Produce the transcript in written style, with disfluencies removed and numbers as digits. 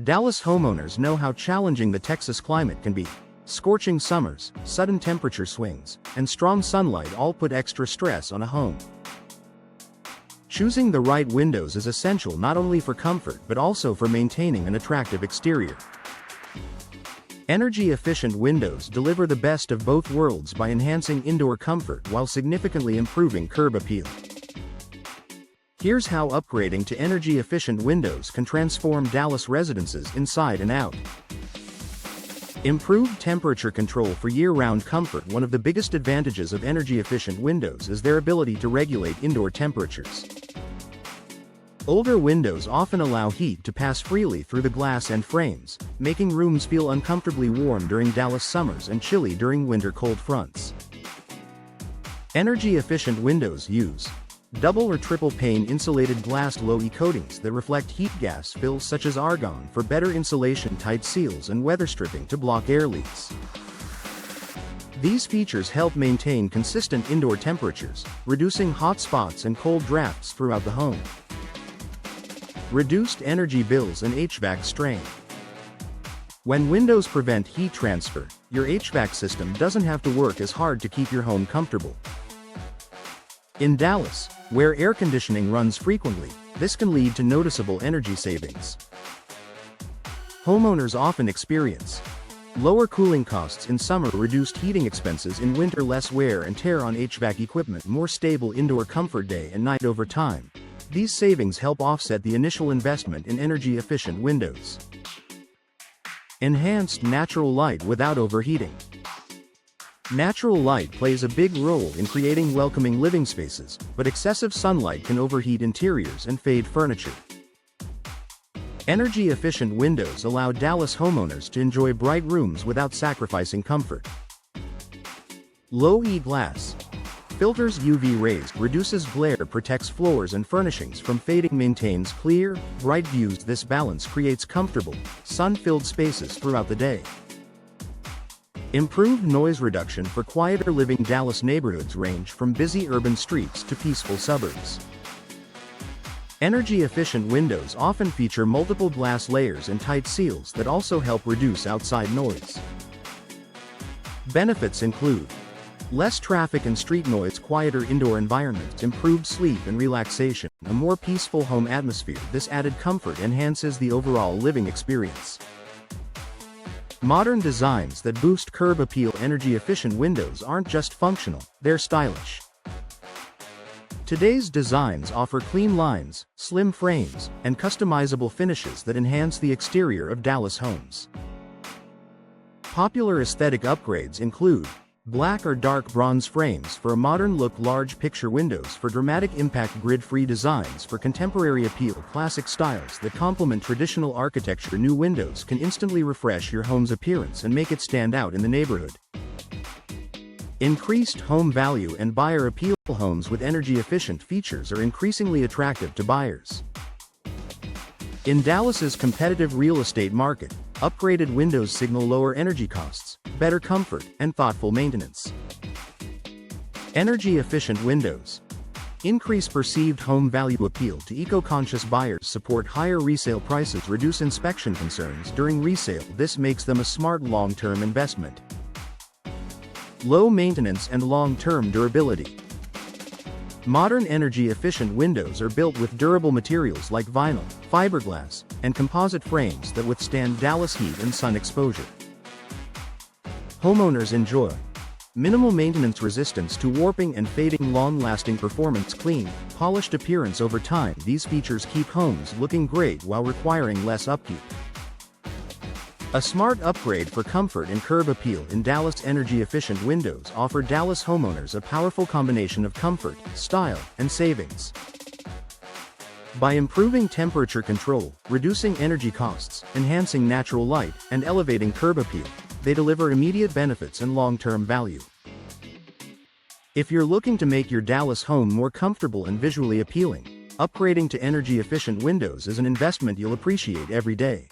Dallas homeowners know how challenging the Texas climate can be. Scorching summers, sudden temperature swings, and strong sunlight all put extra stress on a home. Choosing the right windows is essential not only for comfort but also for maintaining an attractive exterior. Energy-efficient windows deliver the best of both worlds by enhancing indoor comfort while significantly improving curb appeal. Here's how upgrading to energy-efficient windows can transform Dallas residences inside and out. Improved temperature control for year-round comfort. One of the biggest advantages of energy-efficient windows is their ability to regulate indoor temperatures. Older windows often allow heat to pass freely through the glass and frames, making rooms feel uncomfortably warm during Dallas summers and chilly during winter cold fronts. Energy-efficient windows use double or triple pane insulated glass low-E coatings that reflect heat gas fills such as argon for better insulation, tight seals and weather stripping to block air leaks. These features help maintain consistent indoor temperatures, reducing hot spots and cold drafts throughout the home. Reduced energy bills and HVAC strain. When windows prevent heat transfer, your HVAC system doesn't have to work as hard to keep your home comfortable. In Dallas, where air conditioning runs frequently, this can lead to noticeable energy savings. Homeowners often experience lower cooling costs in summer, reduced heating expenses in winter, less wear and tear on HVAC equipment, more stable indoor comfort day and night over time. These savings help offset the initial investment in energy-efficient windows. Enhanced natural light without overheating. Natural light plays a big role in creating welcoming living spaces, but excessive sunlight can overheat interiors and fade furniture. Energy-efficient windows allow Dallas homeowners to enjoy bright rooms without sacrificing comfort. Low-E glass filters UV rays, reduces glare, protects floors and furnishings from fading, maintains clear, bright views. This balance creates comfortable, sun-filled spaces throughout the day. Improved noise reduction for quieter living. Dallas neighborhoods range from busy urban streets to peaceful suburbs. Energy-efficient windows often feature multiple glass layers and tight seals that also help reduce outside noise. Benefits include less traffic and street noise, quieter indoor environments, improved sleep and relaxation, a more peaceful home atmosphere. This added comfort enhances the overall living experience. Modern designs that boost curb appeal. Energy-efficient windows aren't just functional, they're stylish. Today's designs offer clean lines, slim frames, and customizable finishes that enhance the exterior of Dallas homes. Popular aesthetic upgrades include black or dark bronze frames for a modern look, large picture windows for dramatic impact, grid-free designs for contemporary appeal, classic styles that complement traditional architecture. New windows can instantly refresh your home's appearance and make it stand out in the neighborhood. Increased home value and buyer appeal. Homes with energy-efficient features are increasingly attractive to buyers. In Dallas's competitive real estate market, upgraded windows signal lower energy costs, better comfort, and thoughtful maintenance. Energy-efficient windows increase perceived home value. Appeal to eco-conscious buyers, support higher resale prices, reduce inspection concerns during resale. This makes them a smart long-term investment. Low maintenance and long-term durability. Modern energy-efficient windows are built with durable materials like vinyl, fiberglass, and composite frames that withstand Dallas heat and sun exposure. Homeowners enjoy minimal maintenance, resistance to warping and fading, long-lasting performance, clean, polished appearance over time. These features keep homes looking great while requiring less upkeep. A smart upgrade for comfort and curb appeal. In Dallas, energy-efficient windows offer Dallas homeowners a powerful combination of comfort, style, and savings. By improving temperature control, reducing energy costs, enhancing natural light, and elevating curb appeal, they deliver immediate benefits and long-term value. If you're looking to make your Dallas home more comfortable and visually appealing, upgrading to energy-efficient windows is an investment you'll appreciate every day.